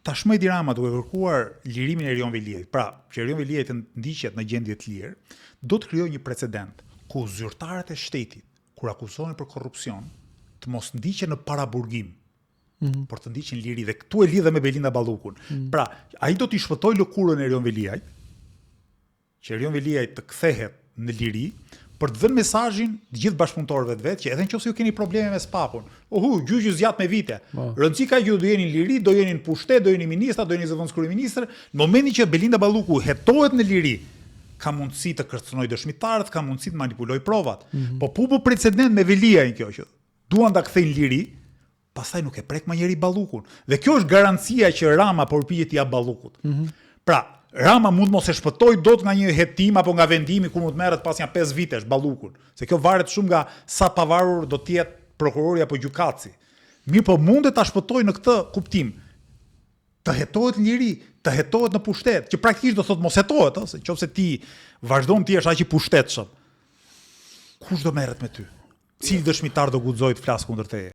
Tashmë Edi Rama duke kërkuar lirimin e Erion Veliajt, pra që Erion Veliajt të ndiqet në gjendje të lirë, do të krijojë një precedent ku zyrtarët e shtetit, kur akuzohen për korrupsion, të mos ndiqen në paraburgim, por të ndiqen liri, dhe këtu e lidhe me Belinda Ballukun. Pra, ai do t'i shpëtojë lëkurën e Erion Veliajt, që Erion Veliajt të kthehet në liri, për të dhënë mesazhin të gjithë bashkëpunëtorëve të vet që edhe nëse ju keni probleme me SPAP-un, gjyqi zgjat me vite. Rëndësi ka që do jeni në liri, do jeni në pushtet, do jeni ministra, do jeni zëvendës kryeministër. Në momentin që Belinda Balluku hetohet në liri, ka mundësi të kërcënojë dëshmitarët, ka mundësi të manipulojë provat. Po pu precedent me Veliajin kjo që duan ta kthejnë liri, pastaj nuk e prek më njëri Ballukun. Dhe kjo është garancia që Rama përpiqet t'i jap Ballukut. Pra, Rama mund mos e shpëtoj dot nga një hetim apo nga vendimi ku mund të merret pas 5 vitesh Ballukun, se kjo varet shumë nga sa pavarur do të jetë prokurori apo gjykatësi. Mirë, po mundet ta shpëtoj në këtë kuptim. Të hetohet në liri, të hetohet në pushtet, që praktikisht do thotë mos hetohet, se nëse ti vazhdon ti je aq i pushtetshëm. Kush do merret me ty? Cili dëshmitar do guxojë të flas kundër teje?